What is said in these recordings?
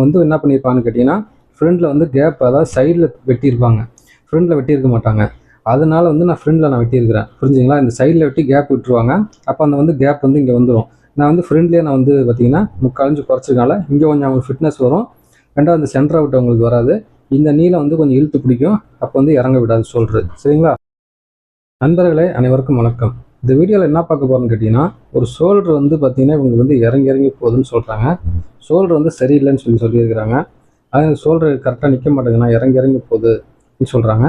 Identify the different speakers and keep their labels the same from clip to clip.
Speaker 1: வந்து என்ன பண்ணியிருப்பாங்கன்னு கேட்டிங்கன்னா ஃப்ரண்டில் வந்து கேப், அதாவது சைடில் வெட்டியிருப்பாங்க, ஃப்ரண்டில் வெட்டியிருக்க மாட்டாங்க. அதனால வந்து நான் ஃப்ரண்டில் நான் வெட்டியிருக்கிறேன், புரிஞ்சுங்களா? இந்த சைடில் வெட்டி கேப் விட்டுருவாங்க. அப்போ அந்த வந்து கேப் வந்து இங்கே வந்துடும். நான் வந்து ஃப்ரண்ட்லேயே நான் வந்து பார்த்தீங்கன்னா 3/4 இன்ச் குறைச்சதுனால இங்கே கொஞ்சம் அவங்களுக்கு ஃபிட்னஸ் வரும். ரெண்டாவது அந்த சென்டர் அவுட் அவங்களுக்கு வராது. இந்த நீளம் வந்து கொஞ்சம் இழுத்து பிடிக்கும், அப்போ வந்து இறங்க விடாது சொல்கிறது. சரிங்களா? நண்பர்களே அனைவருக்கும் வணக்கம். இந்த வீடியோவில் என்ன பார்க்க போகிறோன்னு கேட்டிங்கன்னா, ஒரு ஷோல்டர் வந்து பார்த்தீங்கன்னா இவங்களுக்கு வந்து இறங்கி போகுதுன்னு சொல்கிறாங்க. ஷோல்டர் வந்து சரியில்லைன்னு சொல்லியிருக்கிறாங்க. அது ஷோல்டர் கரெக்டாக நிற்க மாட்டேங்குதுன்னா இறங்கி போகுது அப்படின்னு சொல்கிறாங்க.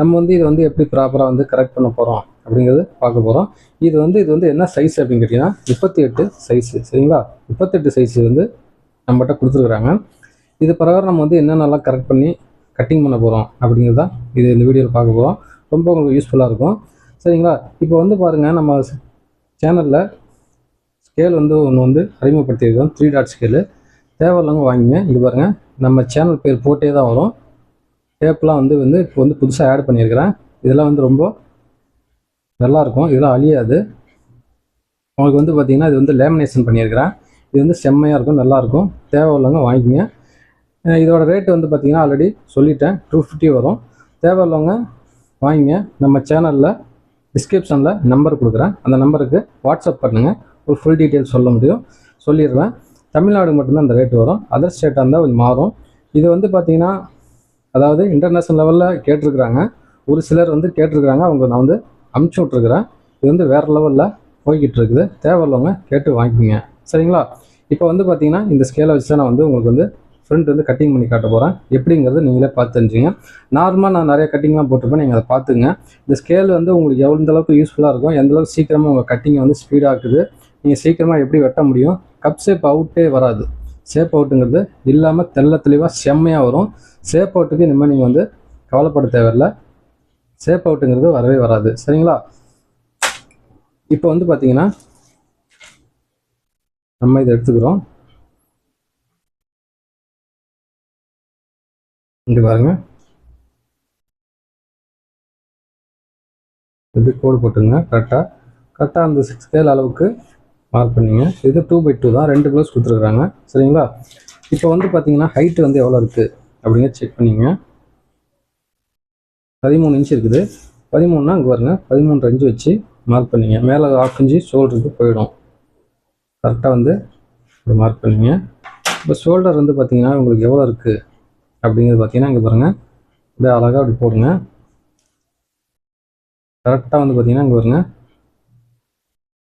Speaker 1: நம்ம வந்து இதை வந்து எப்படி ப்ராப்பராக வந்து கரெக்ட் பண்ண போகிறோம் அப்படிங்கிறது பார்க்க போகிறோம். இது வந்து என்ன சைஸ் அப்படின்னு கேட்டிங்கன்னா 38 சைஸு. சரிங்களா? 38 சைஸு வந்து நம்மகிட்ட கொடுத்துருக்குறாங்க. இது பிரகாரம் நம்ம வந்து என்னென்னலாம் கரெக்ட் பண்ணி கட்டிங் பண்ண போகிறோம் அப்படிங்கிறது தான் இந்த வீடியோவில் பார்க்க போகிறோம். ரொம்ப உங்களுக்கு யூஸ்ஃபுல்லாக இருக்கும். சரிங்களா? இப்போ வந்து பாருங்கள், நம்ம சேனலில் ஸ்கேல் வந்து ஒன்று வந்து அறிமுகப்படுத்தியிருக்கோம், 3 டாட் ஸ்கேலு. தேவையில்லவங்க வாங்கிங்க. இங்கே பாருங்கள், நம்ம சேனல் பேர் போட்டே தான் வரும். டேப்லாம் வந்து இப்போ வந்து புதுசாக ஆட் பண்ணியிருக்கிறேன். இதெல்லாம் வந்து ரொம்ப நல்லாயிருக்கும், இதெல்லாம் அழியாது. உங்களுக்கு வந்து பார்த்திங்கன்னா இது வந்து லேமினேஷன் பண்ணியிருக்கிறேன். இது வந்து செம்மையாக இருக்கும், நல்லாயிருக்கும். தேவையில்லவங்க வாங்கிக்கோங்க. இதோட ரேட்டு வந்து பார்த்திங்கன்னா ஆல்ரெடி சொல்லிட்டேன், 250 வரும். தேவையில்லவங்க வாங்கிங்க. நம்ம சேனலில் டிஸ்கிரிப்ஷனில் நம்பர் கொடுக்குறேன், அந்த நம்பருக்கு வாட்ஸ்அப் பண்ணுங்கள். ஒரு ஃபுல் டீட்டெயில்ஸ் சொல்லிடுவேன். தமிழ்நாடு மட்டும்தான் அந்த ரேட்டு வரும். அதர் ஸ்டேட்டாக இருந்தால் கொஞ்சம் மாறும். இது வந்து பார்த்திங்கன்னா அதாவது இன்டர்நேஷ்னல் லெவலில் கேட்டிருக்கிறாங்க. ஒரு சிலர் வந்து கேட்டிருக்கிறாங்க, அவங்க நான் வந்து அமுச்சு விட்ருக்குறேன். இது வந்து வேறு லெவலில் போய்கிட்டு இருக்குது. தேவையில்லவங்க கேட்டு வாங்கிக்கோங்க. சரிங்களா? இப்போ வந்து பார்த்திங்கன்னா இந்த ஸ்கேலை வச்சு தான் நான் வந்து உங்களுக்கு வந்து ஃப்ரண்ட் வந்து கட்டிங் பண்ணி காட்ட போகிறேன். எப்படிங்கிறது நீங்களே பார்த்து தெரிஞ்சுங்க. நார்மலாக நான் நிறைய கட்டிங்லாம் போட்டிருப்பேன், நீங்கள் அதை பார்த்துங்க. இந்த ஸ்கேல் வந்து உங்களுக்கு எந்த அளவுக்கு யூஸ்ஃபுல்லாக இருக்கும், எந்த அளவுக்கு சீக்கிரமாக உங்கள் கட்டிங்கை வந்து ஸ்பீடாக்குது, நீங்கள் சீக்கிரமாக எப்படி வெட்ட முடியும். கப் ஷேப் அவுட்டே வராது. ஷேப் அவுட்டுங்கிறது இல்லாமல் தெளிவாக செம்மையாக வரும். ஷேப் அவுட்டுக்கு இனிமேல் நீங்கள் வந்து கவலைப்பட தேவையில்லை. ஷேப் அவுட்டுங்கிறது வரவே வராது. சரிங்களா? இப்போ வந்து பார்த்தீங்கன்னா நம்ம இதை எடுத்துக்கிறோம். இங்கே பாருங்க, இப்படி கோடு போட்டுங்க. கரெக்டாக அந்த 6 ஸ்கேல் அளவுக்கு மார்க் பண்ணிங்க. இது 2/2 தான், 2 ப்ளஸ் கொடுத்துருக்குறாங்க. சரிங்களா? இப்போ வந்து பார்த்தீங்கன்னா ஹைட்டு வந்து எவ்வளோ இருக்குது அப்படிங்க செக் பண்ணிங்க. 13 இன்ச் இருக்குது. 13னா இங்கே பாருங்க, 13 இன்ச் வச்சு மார்க் பண்ணிங்க. மேலே 1/2 இன்ச்சு ஷோல்டருக்கு போயிடும். கரெக்டாக வந்து இப்படி மார்க் பண்ணிங்க. இப்போ ஷோல்டர் வந்து பார்த்தீங்கன்னா உங்களுக்கு எவ்வளோ இருக்குது அப்படிங்கிறது பார்த்தீங்கன்னா இங்கே பாருங்கள், அப்படியே அழகாக அப்படி போடுங்க. கரெக்டாக வந்து பார்த்தீங்கன்னா இங்கே பாருங்க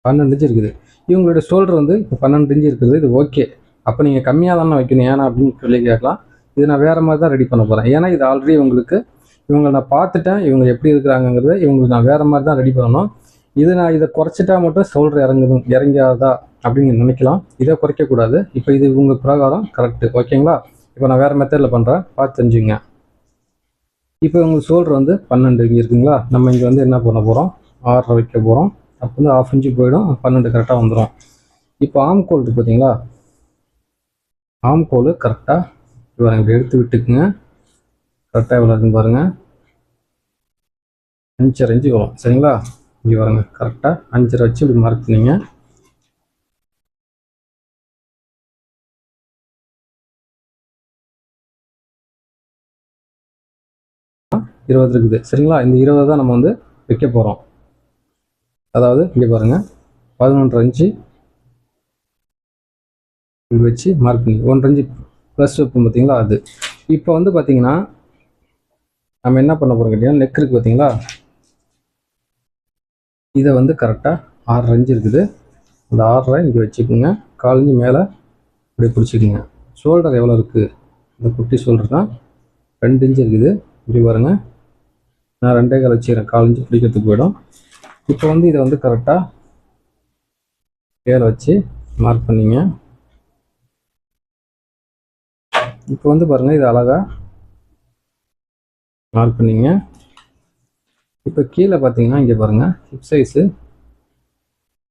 Speaker 1: 12 இன்ச் இருக்குது. இவங்களுடைய ஷோல்டர் வந்து இப்போ 12 இன்ச் இருக்குது. இது ஓகே. அப்போ நீங்கள் கம்மியாக தானே வைக்கணும், ஏன்னா அப்படின்னு சொல்லி கேட்கலாம். இது நான் வேறு மாதிரி தான் ரெடி பண்ண போகிறேன். ஏன்னா இது ஆல்ரெடி இவங்க நான் பார்த்துட்டேன், இவங்க எப்படி இருக்கிறாங்கிறத இவங்களுக்கு நான் வேறு மாதிரி தான் ரெடி பண்ணணும். நான் இதை குறைச்சிட்டா மட்டும் ஷோல்டர் இறங்காதா அப்படின்னு நினைக்கலாம். இதை குறைக்கக்கூடாது. இப்போ இது உங்கள் பிரகாரம் கரெக்டு, ஓகேங்களா? இப்போ நான் வேறு மெத்தடில் பண்ணுறேன், பார்த்து தெரிஞ்சுங்க. இப்போ உங்கள் ஷோல்டர் வந்து 12 இங்கே இருக்குங்களா? நம்ம இங்கே வந்து என்ன பண்ண போகிறோம், 6 வைக்க போகிறோம். அப்போ வந்து 1/2 இன்ச்சு போயிடும், 12 கரெக்டாக வந்துடும். இப்போ ஆம் கோல் இருக்குது பார்த்தீங்களா? ஆம் கோல் கரெக்டாக இப்படி எடுத்து விட்டுக்குங்க. கரெக்டாக எவ்வளோ இருக்குன்னு பாருங்கள், 5.5 இன்ச்சு வரும். சரிங்களா? இங்கே பாருங்க, கரெக்டாக 5.5 வச்சு இப்படி மார்க் பண்ணிங்க. இருபது இருக்குது. சரிங்களா? இந்த 20 தான் நம்ம வந்து வைக்க போகிறோம். அதாவது இங்கே பாருங்கள், 11.5 இன்ச்சு இப்படி வச்சு மார்க் பண்ணி 1 இன்ச்சு ப்ளஸ் வைப்போம் பார்த்தீங்களா, அது. இப்போ வந்து பார்த்தீங்கன்னா நம்ம என்ன பண்ண போகிறோம் கேட்டிங்கன்னா, நெக் இருக்குது பார்த்தீங்களா, இதை வந்து கரெக்டாக 6.5 இன்ச்சு இருக்குது. அந்த 6.5 இங்கே வச்சுக்கோங்க. 1/4 இன்ச்சு மேலே இப்படி பிடிச்சிக்கோங்க. ஷோல்டர் எவ்வளோ இருக்குது, இந்த குட்டி ஷோல்டர் தான் 2 இன்ச்சு இருக்குது. இப்படி பாருங்கள், நான் 2.25 வச்சுக்கிறேன், 1/4 இன்ச்சு பிடிக்கிறதுக்கு போயிடும். இப்போ வந்து இதை வந்து கரெக்டாக கீழே வச்சு மார்க் பண்ணிங்க. இப்போ வந்து பாருங்கள், இது அழகாக மார்க் பண்ணிங்க. இப்போ கீழே பார்த்தீங்கன்னா இங்கே பாருங்கள், ஹிப் சைஸு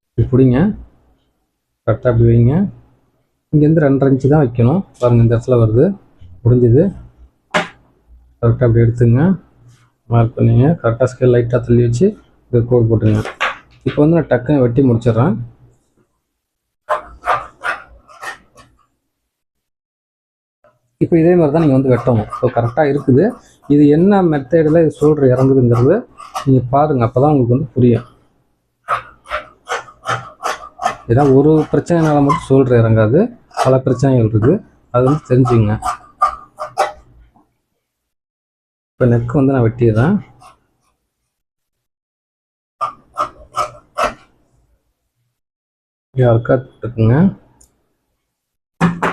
Speaker 1: இப்படி பிடிங்க. கரெக்டாக அப்படி வைங்க. இங்கேருந்து 2.5 இன்ச்சு தான் வைக்கணும். பாருங்கள், இந்த இடத்துல வருது, முடிஞ்சது. கரெக்டாக அப்படி எடுத்துங்க, மார்க் பண்ணிங்க. கரெக்டாக ஸ்கேல் லைட்டாக தள்ளி வச்சு இது கோடு போட்டுங்க. இப்போ வந்து நான் டக்குன்னு வெட்டி முடிச்சிடுறேன். இப்போ இதே மாதிரி தான் நீங்கள் வந்து வெட்டணும். ஸோ கரெக்டாக இருக்குது. இது என்ன மெத்தடில் இது ஷோல்டர் இறங்குதுங்கிறது நீங்கள் பாருங்கள், அப்போ தான் உங்களுக்கு வந்து புரியும். ஏன்னா ஒரு பிரச்சனைனால மட்டும் ஷோல்டர் இறங்காது, பல பிரச்சனைகள் இருக்குது, அது வந்து தெரிஞ்சுங்க. இப்போ நெக் வந்து நான் வெட்டிடுறேன். யாருக்கா இருக்குங்க,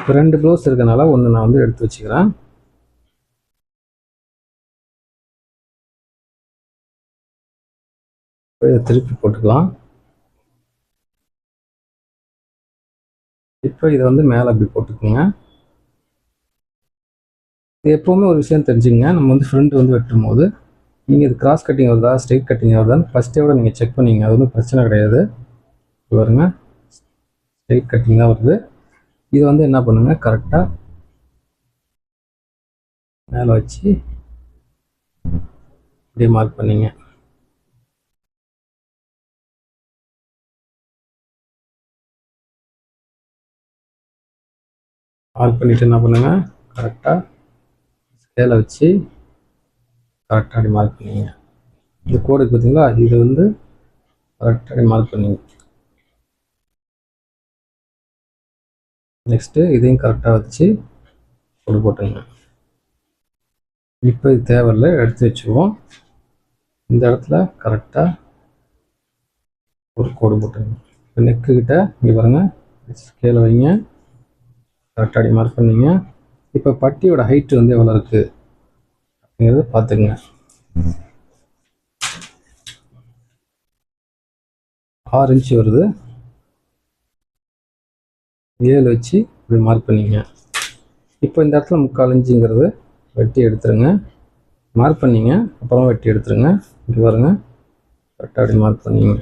Speaker 1: 2 ப்ளவுஸ் இருக்கனால ஒன்று நான் வந்து எடுத்து வச்சுக்கிறேன். இதை திருப்பி போட்டுக்கலாம். இப்போ இதை வந்து மேலே அப்படி போட்டுக்கோங்க. இது எப்போவுமே ஒரு விஷயம் தெரிஞ்சுங்க, நம்ம வந்து ஃப்ரண்ட் வந்து வெட்டும் போது நீங்கள் இது கிராஸ் கட்டிங் வருதா ஸ்ட்ரெயிட் கட்டிங் வருதான்னு ஃபஸ்ட்டே விட நீங்கள் செக் பண்ணிங்க. அது ஒன்றும் பிரச்சனை கிடையாது. பாருங்க, ஸ்ட்ரெயிட் கட்டிங் தான் வருது. இது வந்து என்ன பண்ணுங்க, கரெக்டாக மேலே வச்சு அப்படியே மார்க் பண்ணிங்க. மார்க் பண்ணிவிட்டு என்ன பண்ணுங்க, கரெக்டாக ஸ்கேலை வச்சு கரெக்டாக அப்படி மார்க் பண்ணிங்க. இந்த கோடுக்கு பார்த்தீங்களா, இது வந்து கரெக்டாக அப்படி மார்க் பண்ணிங்க. நெக்ஸ்ட்டு இதையும் கரெக்டாக வச்சு கோடு போட்டுங்க. இப்போ இது தேவையில்லை, எடுத்து வச்சுருவோம். இந்த இடத்துல கரெக்டாக ஒரு கோடு போட்டுங்க. இப்போ நெக்கு கிட்ட இங்கே பாருங்கள், ஸ்கேலை வைங்க, கரெக்டாக அப்படி மார்க் பண்ணிங்க. இப்போ பட்டியோட ஹைட்டு வந்து எவ்வளோ இருக்குது அப்படிங்கிறத பார்த்துங்க. 6 இன்ச்சு வருது. 7 வச்சு இப்படி மார்க் பண்ணிங்க. இப்போ இந்த இடத்துல 3/4 இன்ச்சுங்கிறது வெட்டி எடுத்துருங்க. மார்க் பண்ணிங்க, அப்புறம் வெட்டி எடுத்துருங்க. இப்படி பாருங்க, கரெக்டாக அப்படி மார்க் பண்ணிங்க.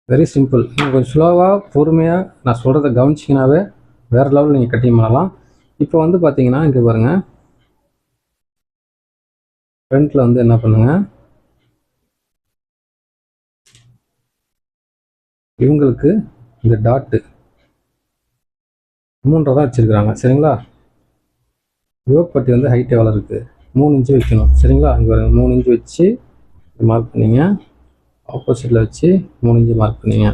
Speaker 1: Very simple. நீங்கள் கொஞ்சம் ஸ்லோவாக பொறுமையாக நான் சொல்கிறத கவனிச்சிங்கனாவே வேறு லெவலில் நீங்கள் கட்டிங் பண்ணலாம். இப்போ வந்து பார்த்தீங்கன்னா இங்கே பாருங்கள், ஃப்ரண்ட்டில் வந்து என்ன பண்ணுங்கள், இவங்களுக்கு இந்த டாட்டு 3.5 தான் வச்சுருக்குறாங்க, சரிங்களா? யோக் பட்டி வந்து ஹைட் எவ்வளோ இருக்குது, 3 இன்ச்சு வைக்கணும், சரிங்களா? இங்கே பாருங்கள், 3 இன்ச்சு வச்சு மார்க் பண்ணிங்க. ஆப்போசிட்டில் வச்சு 3 இன்ச்சு மார்க் பண்ணிங்க.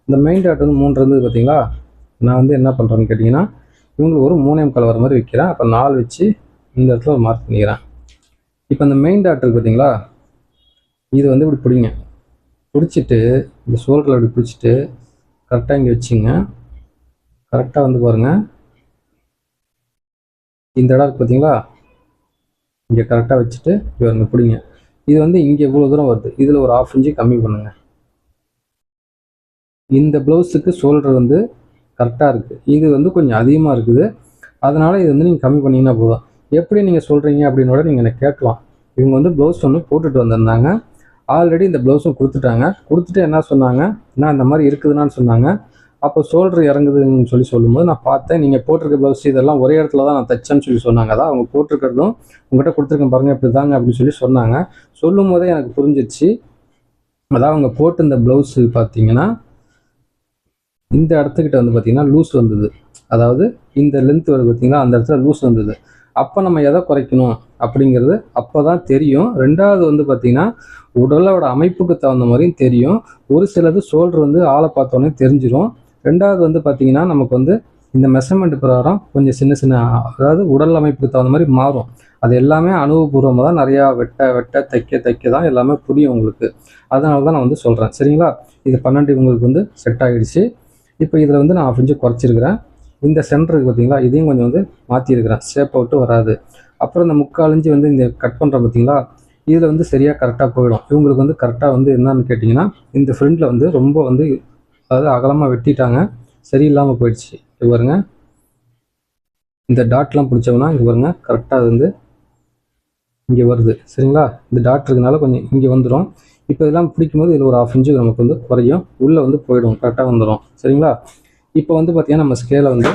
Speaker 1: இந்த மெயின் டாட் வந்து 3 இருந்தது பார்த்தீங்களா? நான் வந்து என்ன பண்ணுறேன்னு கேட்டிங்கன்னா, இவங்களுக்கு ஒரு 3.25 வர மாதிரி வைக்கிறேன். அப்போ 4 வச்சு இந்த இடத்துல மார்க் பண்ணிக்கிறேன். இப்போ இந்த மெயின் டாட் இருக்குது பார்த்தீங்களா, இது வந்து இப்படி பிடிங்க. பிடிச்சிட்டு இந்த ஷோல்டரில் இப்படி பிடிச்சிட்டு கரெக்டாக இங்கே வச்சுங்க. கரெக்டாக வந்து பாருங்கள், இந்த இடம் இருக்குது பார்த்தீங்களா, இங்கே கரெக்டாக வச்சுட்டு இங்கே பிடிங்க. இது வந்து இங்கே இவ்வளோ தூரம் வருது, இதில் ஒரு 1/2 இன்ச்சு கம்மி பண்ணுங்கள். இந்த ப்ளவுஸுக்கு ஷோல்டர் வந்து கரெக்டாக இருக்குது, இது வந்து கொஞ்சம் அதிகமாக இருக்குது. அதனால் இது வந்து நீங்கள் கம்மி பண்ணிங்கன்னா போதும். எப்படி நீங்கள் சொல்கிறீங்க அப்படின்னோட நீங்கள் எனக்கு கேட்கலாம். இவங்க வந்து ப்ளவுஸ் ஒன்று போட்டுட்டு வந்திருந்தாங்க, ஆல்ரெடி இந்த ப்ளவுஸும் கொடுத்துட்டாங்க. கொடுத்துட்டு என்ன சொன்னாங்க, நான் இந்த மாதிரி இருக்குதுன்னு சொன்னாங்க. அப்போ ஷோல்டர் இறங்குதுன்னு சொல்லும்போது நான் பார்த்தேன், நீங்கள் போட்டிருக்க ப்ளவுஸ் இதெல்லாம் ஒரே இடத்துல தான் நான் தைச்சேன்னு சொன்னாங்க. அதான் அவங்க போட்டிருக்கிறதும் உங்கள்கிட்ட கொடுத்துருக்கேன் பாருங்கள், இப்படி தாங்க அப்படின்னு சொன்னாங்க. சொல்லும் போதே எனக்கு புரிஞ்சிச்சு. அதான் அவங்க போட்டு இந்த ப்ளவுஸு பார்த்தீங்கன்னா இந்த இடத்துக்கிட்ட வந்து பார்த்தீங்கன்னா லூஸ் வந்தது. அதாவது இந்த லென்த் வருது பார்த்தீங்களா, அந்த இடத்துல லூஸ் வந்தது. அப்போ நம்ம எதை குறைக்கணும் அப்படிங்கிறது அப்போ தான் தெரியும். 2வது வந்து பார்த்தீங்கன்னா உடலோட அமைப்புக்கு தகுந்த மாதிரியும் தெரியும். ஒரு சிலது ஷோல்டர் வந்து ஆளை பார்த்தோன்னே தெரிஞ்சிடும். 2வது வந்து பார்த்தீங்கன்னா நமக்கு வந்து இந்த மெஷர்மெண்ட் பிரகாரம் கொஞ்சம் சின்ன சின்ன, அதாவது உடல் அமைப்புக்கு தகுந்த மாதிரி மாறும். அது எல்லாமே அனுபவபூர்வமாக தான், நிறையா வெட்ட தைக்க தான் எல்லாமே புரியும் உங்களுக்கு. அதனால தான் நான் வந்து சொல்கிறேன், சரிங்களா? இது 12 உங்களுக்கு வந்து செட் ஆகிடுச்சு. இப்போ இதில் வந்து நான் 1/2 இன்ச்சு குறைச்சிருக்கிறேன். இந்த சென்டருக்கு பார்த்தீங்களா, இதையும் கொஞ்சம் வந்து மாற்றிருக்கிறேன், ஷேப் அவுட்டு வராது. அப்புறம் இந்த 3/4 இன்ச்சு வந்து இந்த கட் பண்ணுறேன் பார்த்தீங்களா, இதில் வந்து சரியாக கரெக்டாக போயிடும். இவங்களுக்கு வந்து கரெக்டாக வந்து என்னன்னு கேட்டிங்கன்னா, இந்த ஃப்ரண்ட்டில் வந்து ரொம்ப வந்து அதாவது அகலமாக வெட்டிட்டாங்க, சரியில்லாமல் போயிடுச்சு. இது பாருங்க, இந்த டாட்லாம் பிடிச்சோம்னா இங்கே பாருங்க, கரெக்டாக அது வந்து இங்கே வருது, சரிங்களா? இந்த டாட் இருக்கனால கொஞ்சம் இங்கே வந்துடும். இப்போ இதெல்லாம் பிடிக்கும்போது இதில் ஒரு 1/2 இன்ச்சு நமக்கு வந்து குறையும், உள்ளே வந்து போயிடும், கரெக்டாக வந்துடும், சரிங்களா? இப்போ வந்து பார்த்திங்கன்னா நம்ம ஸ்கேலை வந்து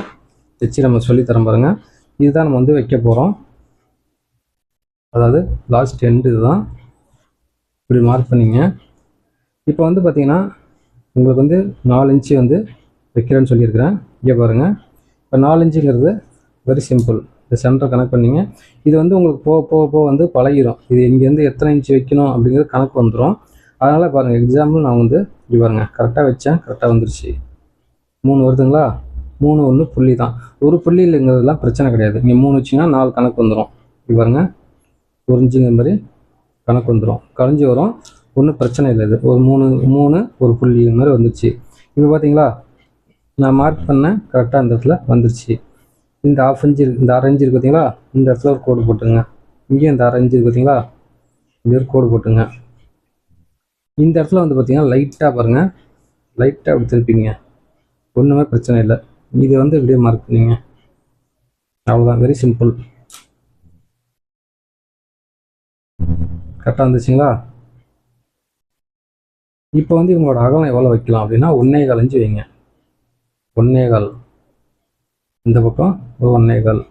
Speaker 1: வச்சு நம்ம சொல்லித்தரோம் பாருங்கள். இதுதான் நம்ம வந்து வைக்க போகிறோம். அதாவது லாஸ்ட் எண்டு இதுதான். இப்படி மார்க் பண்ணிங்க. இப்போ வந்து பார்த்திங்கன்னா உங்களுக்கு வந்து 4 இன்ச்சு வந்து வைக்கிறேன்னு சொல்லியிருக்கிறேன். இங்கே பாருங்கள், இப்போ 4 இன்ச்சுங்கிறது வெரி சிம்பிள். இந்த சென்டரை கனெக்ட் பண்ணிங்க. இது வந்து உங்களுக்கு போக போக போக வந்து பழகிடும். இது இங்கேருந்து எத்தனை இன்ச்சு வைக்கணும் அப்படிங்கிறது கணக்கு வந்துடும். அதனால் பாருங்கள், எக்ஸாம்பிள் நான் வந்து இப்படி பாருங்கள், கரெக்டாக வச்சேன், கரெக்டாக வந்துருச்சு. 3 வருதுங்களா? 3 ஒன்று புள்ளி தான். ஒரு புள்ளி இல்லைங்கிறதுலாம் பிரச்சனை கிடையாது. நீங்கள் 3 வச்சிங்கன்னா 4 கணக்கு வந்துடும். இப்படி பாருங்கள், 1 இன்ச்சுங்கிற மாதிரி கணக்கு வந்துடும். கழிஞ்சு வரும், ஒன்றும் பிரச்சனை இல்லை. இது ஒரு 3 ஒரு புள்ளி மாதிரி வந்துச்சு. இப்போ பார்த்தீங்களா, நான் மார்க் பண்ணேன், கரெக்டாக இந்த இடத்துல வந்துருச்சு. இந்த 1/2 இன்ச்சு இருக்குது, இந்த 1/2 இன்ச்சு இருக்குது பார்த்தீங்களா, இந்த இடத்துல ஒரு கோடு போட்டுங்க. இங்கேயும் இந்த 1/2 இன்ச்சு இருக்குது பார்த்தீங்களா, இப்படி ஒரு கோடு போட்டுங்க. இந்த இடத்துல வந்து பார்த்தீங்கன்னா லைட்டாக பாருங்கள், லைட்டாக அப்படி திருப்பிங்க, ஒன்றுமே பிரச்சனை இல்லை. இது வந்து இப்படியே மார்க் பண்ணிங்க, அவ்வளோதான். Very simple. கரெக்டாக வந்துச்சுங்களா? இப்போ வந்து இவங்களோட அகலம் எவ்வளோ வைக்கலாம் அப்படின்னா 1.25 இன்ச்சு வைங்க. 1.25. இந்த பக்கம் 1.25.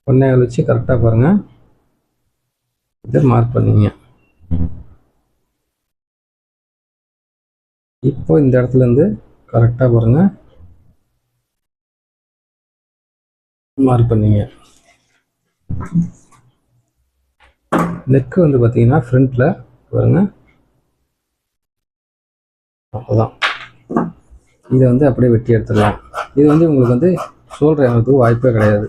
Speaker 1: 1.25 வச்சு கரெக்டாக பாருங்கள், இதை மார்க் பண்ணிங்க. இப்போ இந்த இடத்துல இருந்து கரெக்டாக பாருங்கள், மார்க் பண்ணிங்க. நெக்கு வந்து பார்த்தீங்கன்னா ஃப்ரண்ட்டில் பாருங்கள், அவ்வளோதான். இதை வந்து அப்படியே வெட்டி எடுத்துடலாம். இது வந்து உங்களுக்கு வந்து ஷோல்டர் இறங்கிறதுக்கு வாய்ப்பே கிடையாது.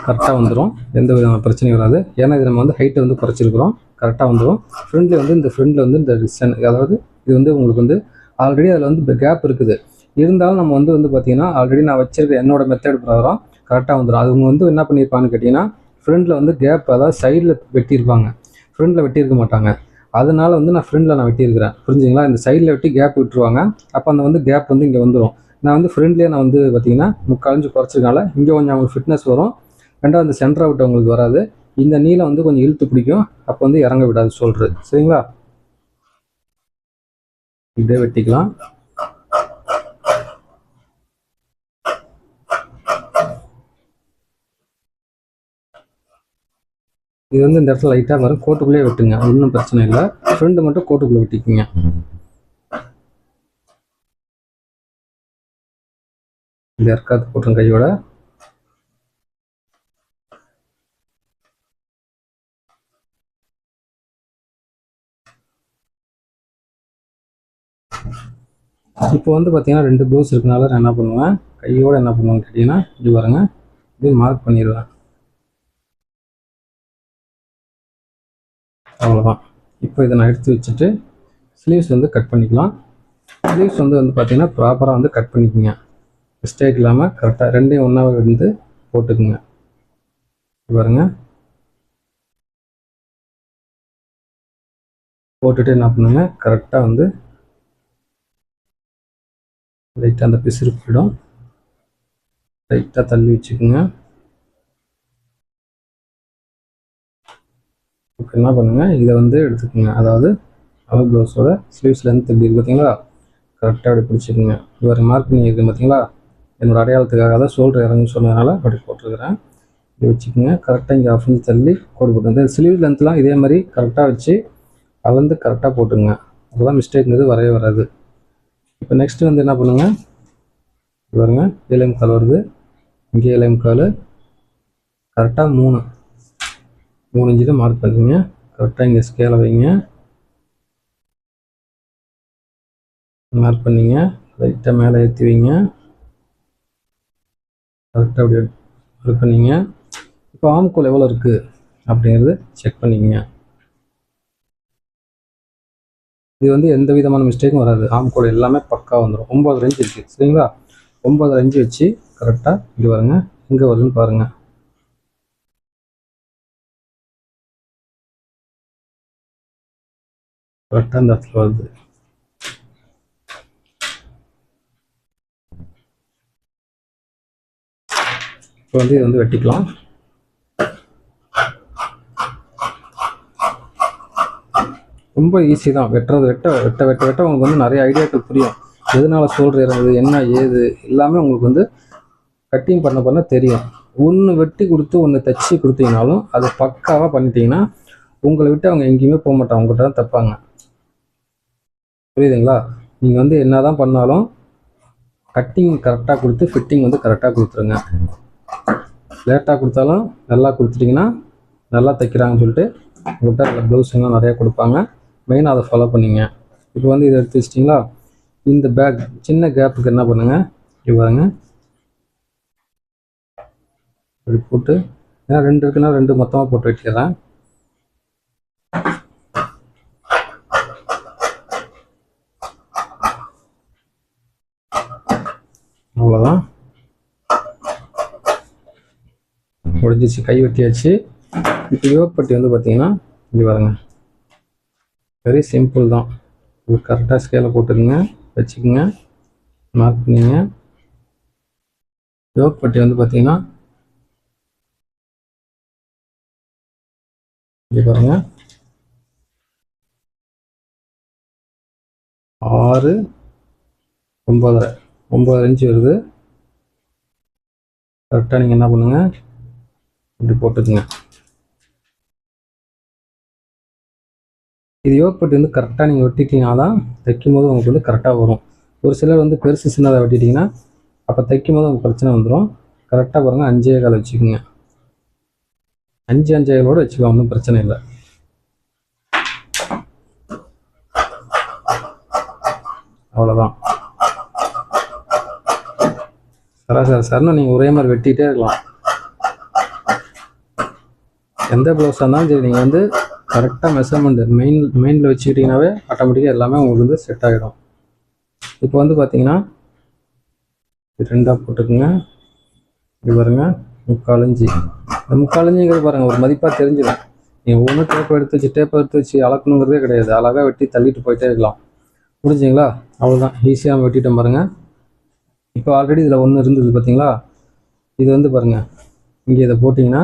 Speaker 1: கரெக்டாக வந்துடும், எந்த விதமான பிரச்சனையும் வராது. ஏன்னா இது நம்ம வந்து ஹைட்டை வந்து குறைச்சிருக்கிறோம், கரெக்டாக வந்துடும். ஃப்ரண்ட்டில் வந்து இந்த ஃப்ரண்ட்டில் வந்து இந்த அதாவது இது வந்து உங்களுக்கு வந்து ஆல்ரெடி அதில் வந்து கேப் இருக்குது. இருந்தாலும் நம்ம வந்து பார்த்தீங்கன்னா ஆல்ரெடி நான் வச்சிருக்க என்னோட மெத்தட் பிரகாரம் கரெக்டாக வந்துடும். அது வந்து என்ன பண்ணியிருப்பான்னு கேட்டிங்கன்னா, ஃப்ரண்ட்டில் வந்து கேப், அதாவது சைடில் வெட்டியிருப்பாங்க, ஃப்ரண்ட்டில் வெட்டியிருக்க மாட்டாங்க. அதனால வந்து நான் ஃப்ரண்ட்டில் நான் வெட்டியிருக்கிறேன், புரிஞ்சுங்களா? இந்த சைடில் வெட்டி கேப் விட்டுருவாங்க. அப்போ அந்த வந்து கேப் வந்து இங்கே வந்துடும். நான் வந்து ஃப்ரண்ட்லேயே நான் வந்து பார்த்தீங்கன்னா 3/4 இன்ச்சு குறைச்சிருக்கனால இங்கே கொஞ்சம் அவங்களுக்கு ஃபிட்னஸ் வரும். ரெண்டாவது இந்த சென்டரை விட்டு அவங்களுக்கு வராது. இந்த நீளம் வந்து கொஞ்சம் இழுத்து பிடிக்கும், அப்போ வந்து இறங்க விடாது ஷோல்டர். சரிங்களா? இப்படியே வெட்டிக்கலாம். இது வந்து இந்த இடத்துல லைட்டாக வரும், கோட்டுக்குள்ளேயே வெட்டுங்க, ஒன்றும் பிரச்சனை இல்லை. ஃப்ரெண்டு மட்டும் கோட்டுக்குள்ளே வெட்டிக்குங்க. இந்த இறக்காத்து போட்டுருங்க கையோட. இப்போ வந்து பார்த்தீங்கன்னா 2 ப்ளவுஸ் இருக்கனால நான் என்ன பண்ணுவேன், கையோடு என்ன பண்ணுவேன்னு கேட்டிங்கன்னா, இப்படி பாருங்க, இப்படி மார்க் பண்ணிடுவேன். அவ்வளோதான். இப்போ இதை நான் எடுத்து வச்சுட்டு ஸ்லீவ்ஸ் வந்து கட் பண்ணிக்கலாம். ஸ்லீவ்ஸ் வந்து பார்த்தீங்கன்னா ப்ராப்பராக வந்து கட் பண்ணிக்கோங்க, மிஸ்டேக் இல்லாமல் கரெக்டாக ரெண்டையும் ஒன்றாவே வந்து போட்டுக்குங்க. பாருங்க, போட்டுட்டு என்ன பண்ணுங்க, கரெக்டாக வந்து லைட்டாக அந்த பிசுறு போயிடும், லைட்டாக தள்ளி வச்சுக்கோங்க. இப்போ என்ன பண்ணுங்கள், இதை வந்து எடுத்துக்கோங்க. அதாவது அவுட் ப்ளவுஸோட ஸ்லீவ்ஸ் லென்த் எப்படி இருக்குது பார்த்தீங்களா, கரெக்டாக அப்படி பிடிச்சிக்கோங்க. இவர் மார்க் பண்ணியிருக்கேன் பார்த்தீங்களா, என்னோடய அடையாளத்துக்காக தான் ஷோல்டர் இறங்குன்னு சொன்னதுனால அப்படி போட்டிருக்கிறேன். இப்படி வச்சுக்கோங்க. கரெக்டாக இங்கே 1/2 இன்ச் தள்ளி கோடு போட்டு ஸ்லீவ் லென்த்லாம் இதே மாதிரி கரெக்டாக வச்சு அளந்து கரெக்டாக போட்டுங்க. அப்போ தான் மிஸ்டேக்ங்கிறது வரவே வராது. இப்போ நெக்ஸ்ட்டு வந்து என்ன பண்ணுங்கள், பாருங்க, 7.25 வருது, இங்கே 7.25, கரெக்டாக 3 இன்ச்சு மார்க் பண்ணிங்க. கரெக்டாக இங்கே ஸ்கேலை வைங்க, மார்க் பண்ணிங்க, லைட்டாக மேலே ஏற்றி வைங்க, கரெக்டாக அப்படி இது பண்ணிங்க. இப்போ ஆம்கோல் எவ்வளோ இருக்குது அப்படிங்கிறது செக் பண்ணிக்கங்க. இது வந்து எந்த விதமான மிஸ்டேக்கும் வராது, ஆம்கோல் எல்லாமே பக்கா வந்துடும். 9 இன்ச் இருக்குது, சரிங்களா? 9 இன்ச் வச்சு கரெக்டாக இப்படி வருங்க, எங்கே வருதுன்னு பாருங்கள். கரெக்டாக இந்த இடத்துல வருது. இப்போ வந்து இது வந்து வெட்டிக்கலாம். ரொம்ப ஈஸி தான், வெட்டுறது வெட்ட உங்களுக்கு வந்து நிறைய ஐடியாக்கள் புரியும். எதனால ஷோல்டர் இறங்குது, என்ன ஏது எல்லாமே உங்களுக்கு வந்து கட்டிங் பண்ண தெரியும். ஒன்று வெட்டி கொடுத்து ஒன்று தைச்சி கொடுத்தீங்கனாலும் அது பக்காவாக பண்ணிட்டீங்கன்னா உங்களை விட்டு அவங்க எங்கேயுமே போக மாட்டாங்க, உங்கள்கிட்ட தான் தைப்பாங்க. புரியுதுங்களா? நீங்கள் வந்து என்ன தான் பண்ணாலும் கட்டிங் கரெக்டாக கொடுத்து ஃபிட்டிங் வந்து கரெக்டாக கொடுத்துருங்க. லேட்டாக கொடுத்தாலும் நல்லா கொடுத்துட்டிங்கன்னா நல்லா தைக்கிறாங்கன்னு சொல்லிட்டு உங்கள்கிட்ட ப்ளவுஸுங்கெலாம் நிறையா கொடுப்பாங்க. மெயினாக அதை ஃபாலோ பண்ணிங்க. இப்போ வந்து இதை எடுத்து வச்சிட்டிங்களா, இந்த பேக் சின்ன கேப்புக்கு என்ன பண்ணுங்கள், இப்படி பாருங்க, இப்படி போட்டு, ஏன்னா 2 இருக்குன்னா 2 மொத்தமாக போட்டு வைக்கிறேன். அவ்வளோதான், முடிஞ்சிச்சு, கை வெட்டியாச்சு. இப்போ யோக்பட்டி வந்து பார்த்தீங்கன்னா இப்படி பாருங்க, வெரி சிம்பிள் தான். உங்களுக்கு கரெக்டாக ஸ்கேலை போட்டுக்குங்க, வச்சுக்கோங்க, மார்க் பண்ணிங்க. யோக்பட்டி வந்து பார்த்தீங்கன்னா இப்படி பாருங்க, 6 9 இன்ச்சு வருது. கரெக்டாக நீங்கள் என்ன பண்ணுங்கள், இப்படி போட்டுக்குங்க. இது யோக்பட்டி வந்து கரெக்டாக நீங்கள் வெட்டிட்டீங்கன்னா தான் தைக்கும் போது உங்களுக்கு வந்து கரெக்டாக வரும். ஒரு சிலர் வந்து பெருசு சின்னதாக வெட்டிட்டிங்கன்னா அப்போ தைக்கும் போது உங்களுக்கு பிரச்சனை வந்துடும். கரெக்டாக பாருங்கள், 5.25 வச்சுக்கோங்க. 5 வச்சுக்கலாம், ஒன்றும் பிரச்சனை இல்லை. அவ்வளோதான். சரன்னு நீங்கள் ஒரே மாதிரி வெட்டிகிட்டே இருக்கலாம். எந்த ப்ளவுஸாக இருந்தாலும் சரி, நீங்கள் வந்து கரெக்டாக மெஷர்மெண்ட் மெயினில் வச்சுக்கிட்டிங்கனாவே ஆட்டோமேட்டிக்காக எல்லாமே உங்களுக்கு வந்து செட் ஆகிடும். இப்போ வந்து பார்த்தீங்கன்னா 2ஆக போட்டுக்குங்க. இப்படி பாருங்கள், 3/4 இன்ச்சு. இந்த 3/4 இன்ச்சுங்கிறது பாருங்கள் ஒரு மதிப்பாக தெரிஞ்சிடும். நீங்கள் ஒவ்வொன்றும் டேப் எடுத்து வச்சு அளக்கணுங்கிறதே கிடையாது. அழகாக வெட்டி தள்ளிட்டு போயிட்டே இருக்கலாம். முடிஞ்சிங்களா? அவ்வளோதான், ஈஸியாக நம்ம வெட்டிட்டோம் பாருங்கள். இப்போ ஆல்ரெடி இதில் ஒன்று இருந்தது பார்த்தீங்களா, இது வந்து பாருங்கள், இங்கே இதை போட்டிங்கன்னா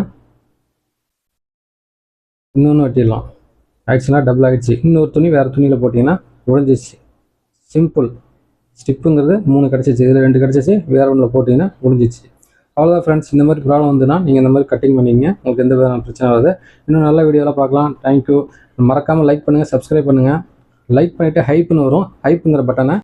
Speaker 1: இன்னொன்று வெட்டிடலாம். ஆயிடுச்சுன்னா டபுள் ஆகிடுச்சு. இன்னொரு துணி வேறு துணியில் போட்டிங்கன்னா முடிஞ்சிச்சு. சிம்பிள். ஸ்டிப்புங்கிறது 3 கிடச்சிச்சு, இதில் 2 கிடச்சிச்சு, வேறு ஒன்றில் போட்டிங்கன்னா முடிஞ்சிச்சு. அவ்வளோதான் ஃப்ரெண்ட்ஸ். இந்த மாதிரி ப்ராப்ளம் வந்துன்னா நீங்கள் இந்த மாதிரி கட்டிங் பண்ணிங்க, உங்களுக்கு எந்த விதமான பிரச்சனை வராது. இன்னும் நல்ல வீடியோலாம் பார்க்கலாம். தேங்க்யூ. மறக்காமல் லைக் பண்ணுங்கள், சப்ஸ்கிரைப் பண்ணுங்கள். லைக் பண்ணிவிட்டு ஹைப்புன்னு வரும், ஹைப்புங்கிற பட்டனை